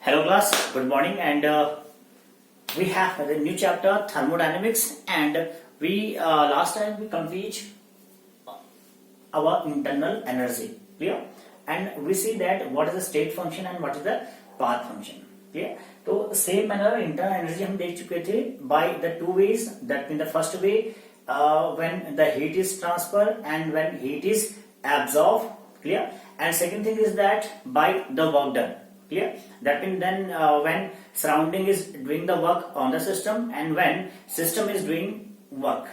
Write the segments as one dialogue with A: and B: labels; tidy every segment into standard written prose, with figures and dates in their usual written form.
A: Hello class, good morning, and we have the new chapter thermodynamics, and we last time we complete our internal energy, clear, and we see that what is the state function and what is the path function, clear. तो same manner internal energy हम देख चुके थे by the two ways, that means the first way when the heat is transferred and when heat is absorbed, clear, and second thing is that by the work done, clear. That means then when surrounding is doing the work on the system and when system is doing work,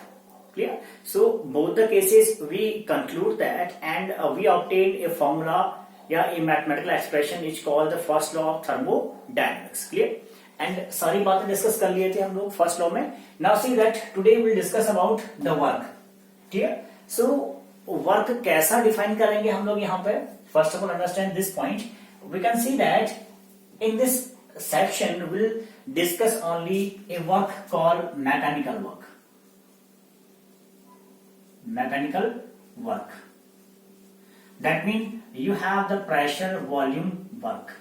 A: clear. So both the cases we conclude that, and we obtain a formula, a mathematical expression which called the first law of thermodynamics, clear. And सारी बातें discuss कर लिए थे हम लोग first law में. Now see that today will discuss about the work, clear. So work कैसा define करेंगे हम लोग यहाँ पे. First of all understand this point. We can see that in this section we'll discuss only a work called mechanical work. Mechanical work. That means you have the pressure volume work.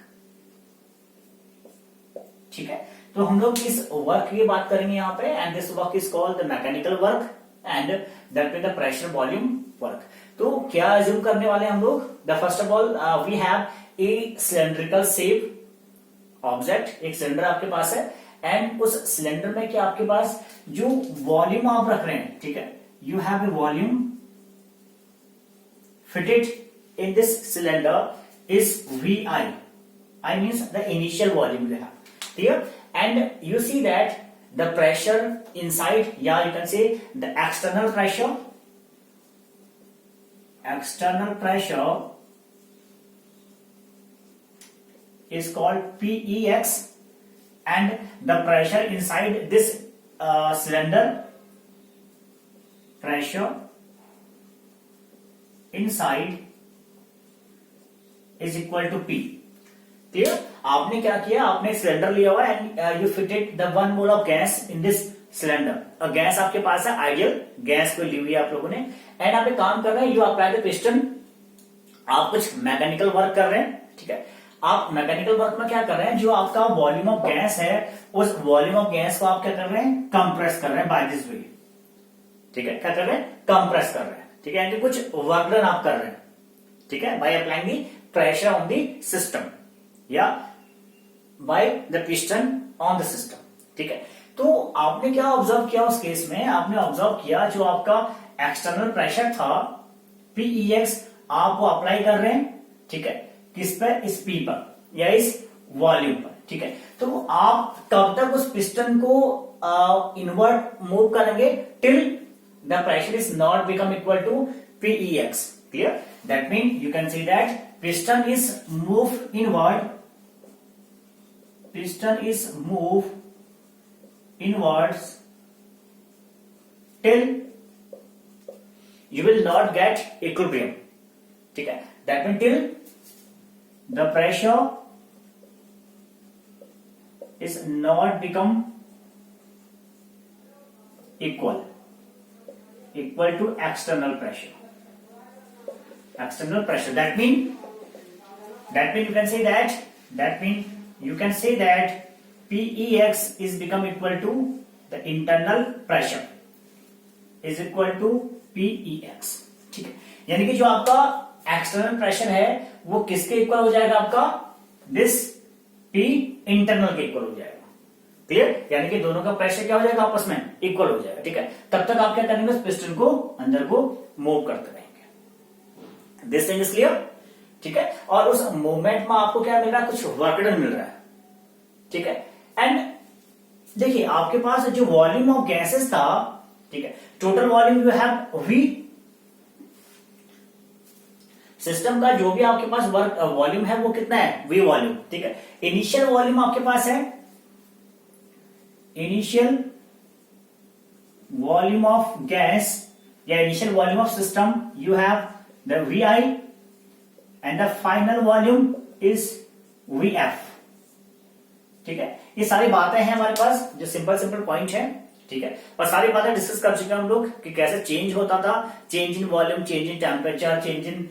A: ठीक है. तो हम लोग इस work की बात करेंगे यहाँ पे, and this work is called the mechanical work and that means the pressure volume work. तो क्या assume करने वाले हम लोग. The first of all we have a cylindrical shape object. एक सिलेंडर आपके पास है एंड उस सिलेंडर में क्या आपके पास जो वॉल्यूम आप रख रहे हैं, ठीक है, you have a volume fitted in this cylinder is V I. I means the initial volume you have, clear. And you see that the pressure inside, या you can say the external pressure. External pressure is called PEX, and the pressure inside this cylinder, pressure inside is equal to P. Clear. आपने क्या किया, आपने cylinder लिया हुआ and you fitted the one mole of gas in this cylinder. और gas आपके पास है, ideal gas को ली हुई है आप लोगों ने, एंड आप एक काम कर रहे हैं, यू अप्लाई द पिस्टन. आप कुछ मैकेनिकल वर्क कर रहे हैं, ठीक है. आप मैकेनिकल वर्क में क्या कर रहे हैं, जो आपका वॉल्यूम ऑफ गैस है उस वॉल्यूम ऑफ गैस को आप क्या कर रहे हैं, कंप्रेस कर रहे हैं बाय दिस वे, ठीक है. क्या कर रहे हैं, कंप्रेस कर रहे हैं, ठीक है. यानी कुछ वर्क डन आप कर रहे हैं, ठीक है, by applying the pressure on the system या by the piston on the system, ठीक है. तो आपने क्या ऑब्जर्व किया उस केस में, आपने ऑब्जर्व किया जो आपका एक्सटर्नल प्रेशर था PEX, आप वो अप्लाई कर रहे हैं, ठीक है, किस पर, इस P पर या इस वॉल्यूम पर, ठीक है. तो आप कब तक उस पिस्टन को इनवर्ट मूव करेंगे, till the pressure is not become equal to PEX, clear. That mean you can see that piston is move inward, piston is move inwards till you will not get equilibrium, ठीक है. That mean till the pressure is not become equal to external pressure. That mean you can say that PEX is become equal to the internal pressure is equal to PEX, ठीक है. यानी कि जो आपका external pressure है वो किसके equal हो जाएगा, आपका दिस P इंटरनल के इक्वल हो जाएगा, क्लियर. यानी कि दोनों का प्रेशर क्या हो जाएगा, आपस में इक्वल हो जाएगा, ठीक है. तब तक आप क्या करेंगे, उस पिस्टन को अंदर को मूव करते रहेंगे. दिस थिंग इज क्लियर, ठीक है. और उस मूवमेंट में आपको क्या मिल रहा है, कुछ वर्क डन मिल रहा है, ठीक है. एंड देखिए आपके पास जो वॉल्यूम ऑफ गैसेस था, ठीक है, total volume you have V. System का जो भी आपके पास वर्क वॉल्यूम है वो कितना है, V वॉल्यूम, ठीक है. इनिशियल वॉल्यूम आपके पास है, इनिशियल वॉल्यूम ऑफ गैस या initial volume of system you have the VI and the final volume is VF, ठीक है. ये सारी बातें हैं हमारे पास जो सिंपल पॉइंट है, ठीक है. और सारी बातें डिस्कस कर चुके हैं हम लोग कि कैसे चेंज होता था, change in volume, change in temperature, change in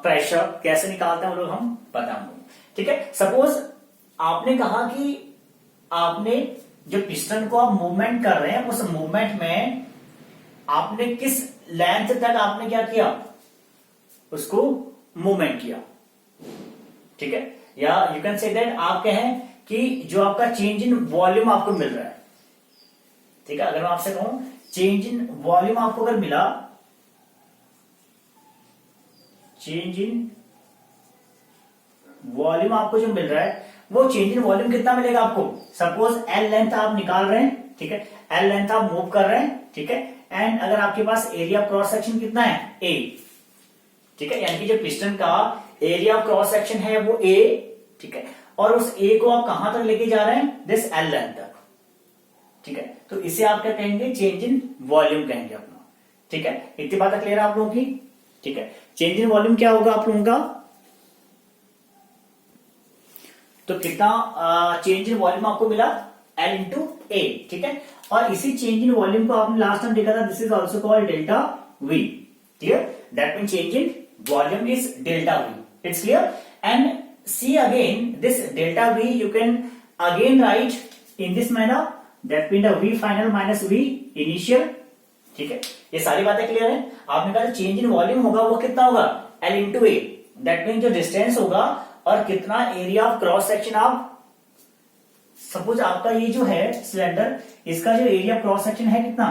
A: pressure कैसे निकालते हैं वो लोग हम पता हम, ठीक है. सपोज आपने कहा कि आपने जो पिस्टन को आप मूवमेंट कर रहे हैं उस मूवमेंट में आपने किस लेंथ तक आपने क्या किया, उसको मूवमेंट किया, ठीक है। या यू कैन से दैट आप कहें कि जो आपका चेंज इन वॉल्यूम आपको मिल रहा है, ठीक है। अगर मैं आपसे कहूं चेंज इन वॉल्यूम आपको अगर मिला, चेंज इन वॉल्यूम आपको जो मिल रहा है वो चेंज इन वॉल्यूम कितना मिलेगा आपको। सपोज एल लेंथ आप निकाल रहे हैं, ठीक है, एल लेंथ आप मूव कर रहे हैं, ठीक है, एंड अगर आपके पास एरिया क्रॉस सेक्शन कितना है, ए, ठीक है, यानी कि जो पिस्टन का एरिया ऑफ क्रॉस सेक्शन है वो ए, ठीक है, और उस ए को आप कहां तक लेके जा रहे हैं, दिस एल लेंथ तक, ठीक है। तो इसे आप क्या कहेंगे, चेंज इन वॉल्यूम कहेंगे अपना, ठीक है। इतनी बात क्लियर है आप लोगों की, ठीक है। चेंज इन वॉल्यूम क्या होगा आप लोगों का, तो कितना चेंज इन वॉल्यूम आपको मिला, एल इंटू ए, ठीक है। और इसी चेंज इन वॉल्यूम को आपने लास्ट टाइम देखा था, this is also called delta V, clear, that mean change in volume is delta V, it's clear. And see again this delta V you can again write in this manner, that mean the V final minus V initial, ठीक है। ये सारी बातें clear है। आपने कहा change in volume होगा वो कितना होगा, L into A, that mean जो डिस्टेंस होगा और कितना एरिया ऑफ क्रॉस सेक्शन आप, सपोज आपका ये जो है सिलेंडर, इसका जो एरिया क्रॉस सेक्शन है कितना,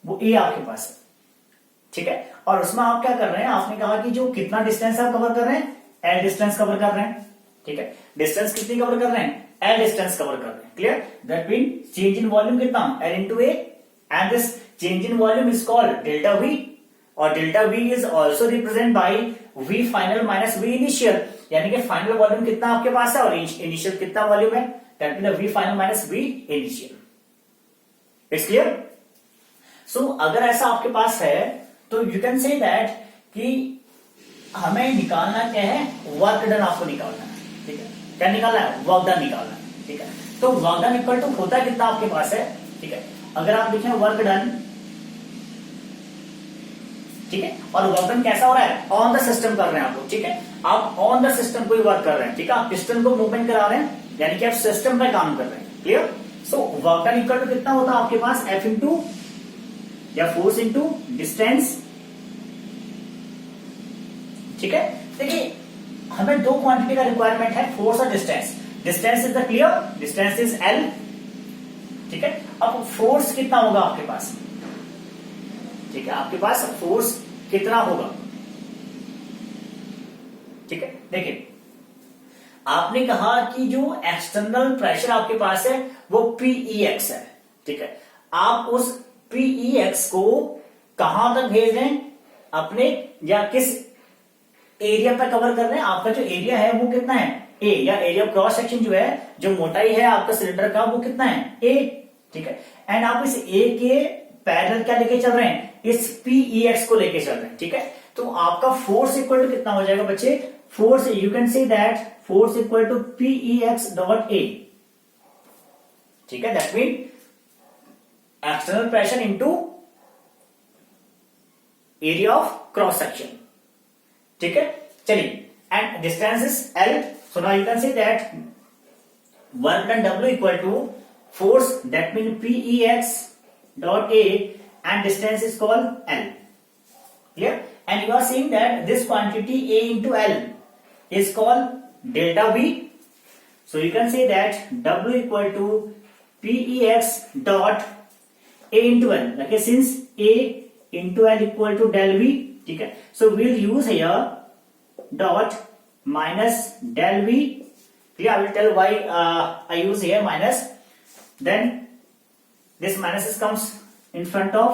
A: वो ए आपके पास है, ठीक है। और उसमें आप क्या कर रहे हैं, आपने कहा कि जो कितना डिस्टेंस आप कवर कर रहे हैं, एल डिस्टेंस कवर कर रहे हैं, ठीक है। डिस्टेंस कितनी कवर कर रहे हैं, एल डिस्टेंस कवर कर रहे हैं, clear. That mean change in volume कितना, L into A, and this change in volume is called delta V, और delta V is also represent by V final minus V initial, यानी कि final volume कितना आपके पास है और initial कितना volume है, that mean V final minus V initial, it's clear. So अगर ऐसा आपके पास है तो यू कैन से दैट कि हमें निकालना क्या है, वर्क डन आपको निकालना है, ठीक है। क्या निकालना है, वर्क डन निकालना है, ठीक है। तो वर्क डन इक्वल टू होता कितना आपके पास है, ठीक है। अगर आप देखें वर्क डन, ठीक है, और वर्क डन कैसा हो रहा है, ऑन द सिस्टम कर रहे हैं आप लोग, ठीक है। आप ऑन द सिस्टम को ही वर्क कर रहे हैं, ठीक है। आप पिस्टन को मूवमेंट करा रहे हैं, यानी कि आप सिस्टम पे काम कर रहे हैं, clear. So work done equal to कितना होता है आपके पास, एफ इंटू या फोर्स इंटू डिस्टेंस, ठीक है। देखिए हमें दो क्वांटिटी का रिक्वायरमेंट है, फोर्स और distance. Distance is the clear, distance is L, ठीक है। अब फोर्स कितना होगा आपके पास, ठीक है, आपके पास फोर्स कितना होगा, ठीक है। देखिए आपने कहा कि जो एक्सटर्नल प्रेशर आपके पास है वो Pex है, ठीक है। आप उस Pex को कहां तक भेज रहे हैं, अपने या किस एरिया पर कवर कर रहे हैं, आपका जो एरिया है वो कितना है, ए, या एरिया क्रॉस सेक्शन जो है, जो मोटाई है आपका सिलेंडर का वो कितना है, ए, ठीक है। एंड आप इस ए के पैरेलल क्या लेके चल रहे हैं, इस Pex को लेके चल रहे हैं, ठीक है। तो आपका फोर्स इक्वल टू कितना हो जाएगा बच्चे, force you can say that force equal to Pex dot A, ठीक है। That mean external pressure into area of cross section, ठीक है। चलिए, and distance is L, so now you can say that work done W equal to force, that mean Pex dot A, and distance is called L, clear. And you are seeing that this quantity A into L is called delta V, so you can say that W equal to Pex dot A into L, okay, since A into L equal to del V, ठीक है। So we'll use here dot minus del V, clear. I will tell why I use here minus, then this minus comes in front of,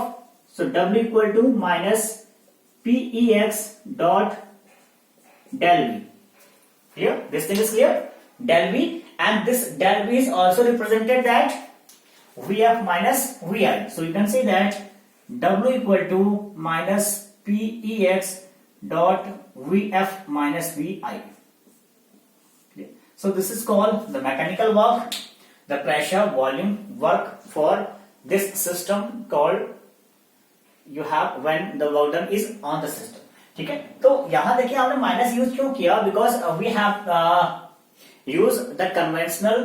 A: so W equal to minus Pex dot del V, clear, this thing is clear, del V, and this del V is also represented that Vf minus Vi, so you can say that W equal to minus Pex dot Vf minus Vi, so this is called the mechanical work, the pressure volume work for this system called you have when the work done is on the system, ठीक है। तो यहां देखिए आपने minus use क्यों किया, because we have use the conventional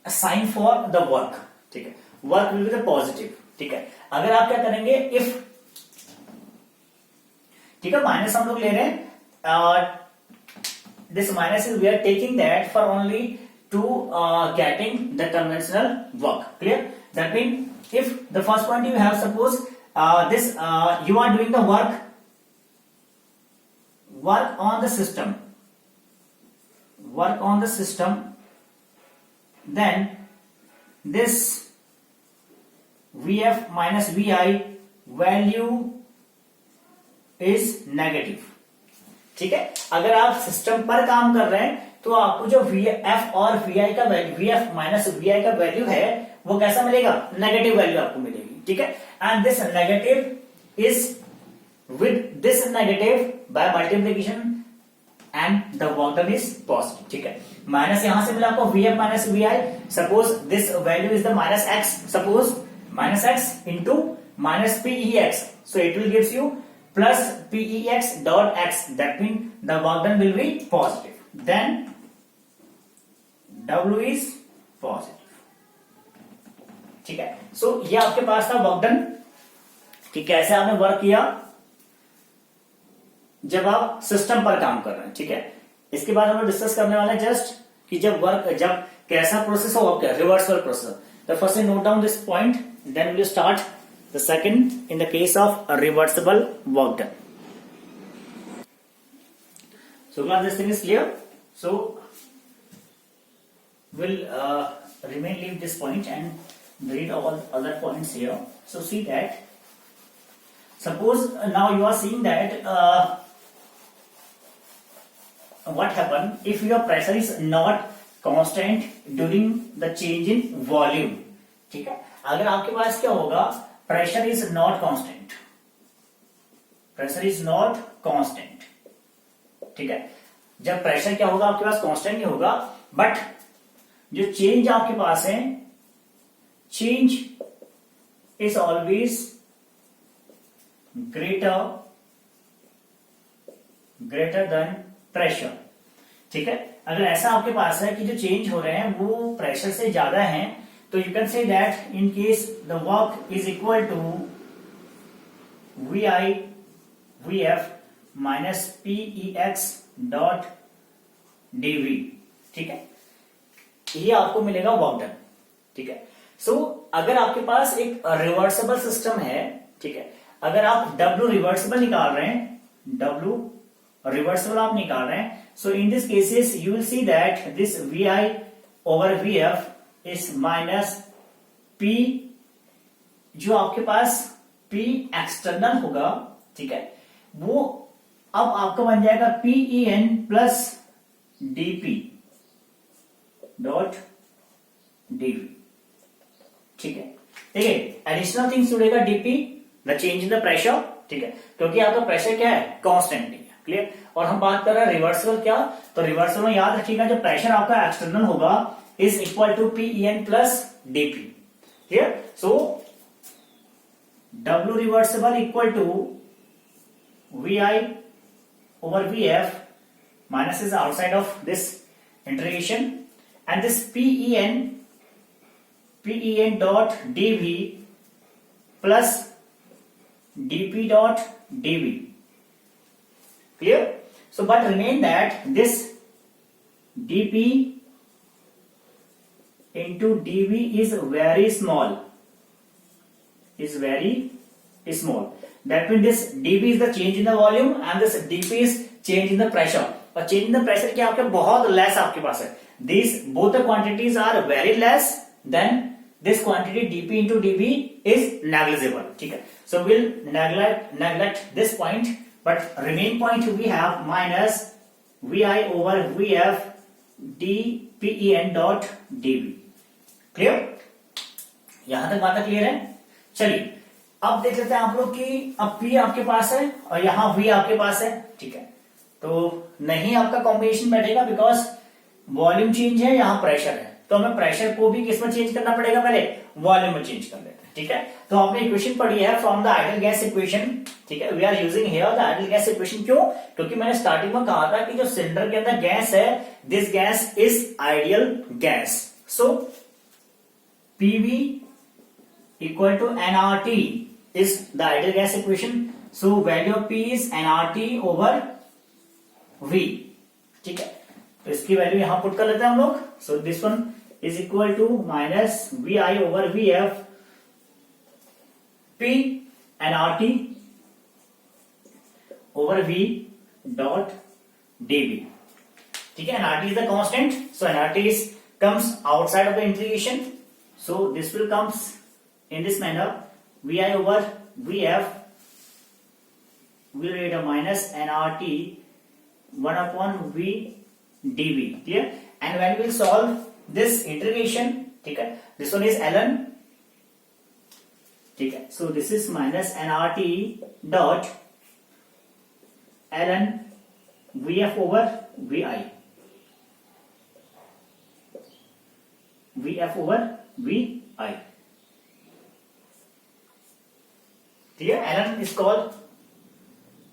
A: sign for the work, ठीक है, work will be the positive, ठीक है। अगर आप क्या करेंगे, इफ, ठीक है, माइनस हम लोग ले रहे हैं, this minus is we are taking that for only to getting the conventional work, clear. That mean if the first point you have, suppose this you are doing the work on the system, then this vf minus vi value is negative, ठीक है। अगर आप system पर काम कर रहे हैं तो आपको जो vf और vi का वैल्यू, vf माइनस vi का वैल्यू है वो कैसा मिलेगा, नेगेटिव वैल्यू आपको मिलेगी, ठीक है। And this negative is with this negative by multiplication and the work done is positive, ठीक है। माइनस यहां से मिला आपको vf minus vi, suppose this value is the minus x, suppose minus x into minus pex, so it will gives you plus pex dot x, that mean the work done will be positive, then w is positive, ठीक है। सो ये आपके पास था work done, कि कैसे आपने work किया जब आप सिस्टम पर काम कर रहे हैं, ठीक है। इसके बाद हम लोग डिस्कस करने वाले हैं जस्ट कि जब कैसा प्रोसेस हो आपका, रिवर्सल प्रोसेस। तो first note down this point, then will start the second in the case of reversible work done. So class this thing is clear, so will remain leave this point and read all other points here. So see that, suppose now you are seeing that what happen if your pressure is not constant during the change in volume, ठीक है। अगर आपके पास क्या होगा, pressure is not constant, pressure is not constant, ठीक है। जब pressure क्या होगा आपके पास, कांस्टेंट नहीं होगा, बट जो चेंज आपके पास है, change is always greater than pressure, ठीक है। अगर ऐसा आपके पास है कि जो चेंज हो रहे हैं वो प्रेशर से ज्यादा हैं, तो you can say that in case the work is equal to vi vf minus pex dot dv, ठीक है। ये आपको मिलेगा वर्क डन, ठीक है। सो अगर आपके पास एक रिवर्सिबल सिस्टम है, ठीक है, अगर आप W रिवर्सिबल निकाल रहे हैं, W रिवर्सिबल आप निकाल रहे हैं, so in this cases you will see that this vi over vf is minus p, जो आपके पास p एक्सटर्नल होगा, ठीक है, वो अब आपका बन जाएगा PEN plus dp dot dv, ठीक है। देखिए एडिशनल थिंग्स जुड़ेगा dp, the change in the pressure, ठीक है, क्योंकि आपका प्रेशर क्या है, कांस्टेंट नहीं है, क्लियर। और हम बात कर रहे हैं रिवर्सल क्या, तो रिवर्सल में याद रखिएगा जो प्रेशर आपका एक्सटर्नल होगा is equal to PEN plus dp, clear. So W reversible equal to vi over vf, minus is outside of this integration, and this PEN dot dv plus dp dot dv, clear. So but remain that this dp into dv is very small, that means this dv is the change in the volume and this dp is change in the pressure, और change in the pressure क्या आपके बहुत less आपके पास है, these both the quantities are very less, then this quantity dp into dv is negligible, ठीक है। So we'll neglect this point, but remain point we have minus vi over vf dpen dot dv, clear। यहां तक बात clear है। चलिए अब देख लेते हैं आप लोग कि अब P आपके पास है और यहां V आपके पास है, ठीक है, तो नहीं आपका कॉम्बिनेशन बैठेगा बिकॉज वॉल्यूम चेंज है, यहां प्रेशर है, तो हमें प्रेशर को भी किस में चेंज करना पड़ेगा, पहले वॉल्यूम में चेंज कर लेते हैं। ठीक है। तो आपने इक्वेशन पढ़ी है from the ideal gas equation, ठीक है। We are using here the ideal gas equation, क्यों? क्योंकि मैंने स्टार्टिंग में कहा था कि जो सिलेंडर के अंदर गैस है, this gas is ideal gas. So PV equal to NRT is the ideal gas equation. So value of P is NRT over V, ठीक है। तो इसकी वैल्यू यहां पुट कर लेते हैं हम लोग। So this one is equal to minus V I over V F P NRT over V dot DV, ठीक है। NRT is the constant, so NRT is comes outside of the integration, so this will comes in this manner, vi over vf will read a minus nRT 1 upon v dv, clear? And when we will solve this integration, ठीक है, this one is ln, ठीक है, so this is minus nRT dot ln vf over vi, vf over vi, ठीक है। ln is called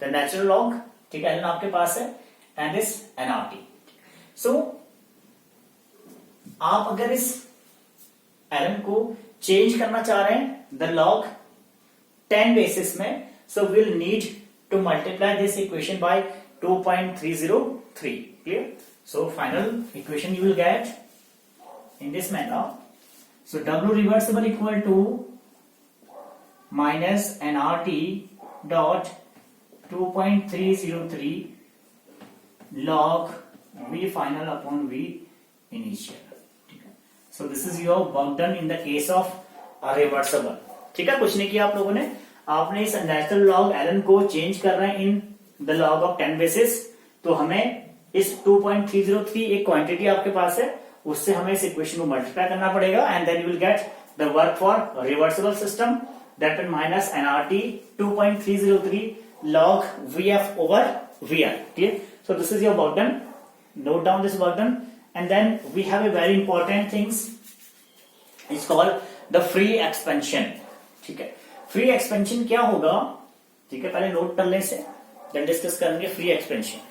A: the natural log, ठीक है, ln आपके पास है, and this nRT। so आप अगर इस ln को चेंज करना चाह रहे हैं द log 10 बेसिस में, so we'll need to multiply this equation by 2.303, clear? So final equation you will get in this manner. So W reversible equal to minus nRT dot 2.303 log V final upon V initial, ठीक है। So this is your work done in the case of a reversible, ठीक है। कुछ नहीं किया आप लोगों ने, आपने इस नेचुरल लॉग ln को चेंज कर रहे हैं in the log of 10 basis, तो हमें इस 2.303 एक क्वांटिटी आपके पास है, उससे हमें इस इक्वेशन को मल्टीप्लाई करना पड़ेगा, and then you will get the work for reversible system, that will minus nRT 2.303 log Vf over Vi, clear? So this is your work done. Note down this work done, and then we have a very important things. It's called the free expansion, ठीक है। free expansion क्या होगा, ठीक है, पहले note कर लें इसे, then डिस्कस करेंगे free expansion।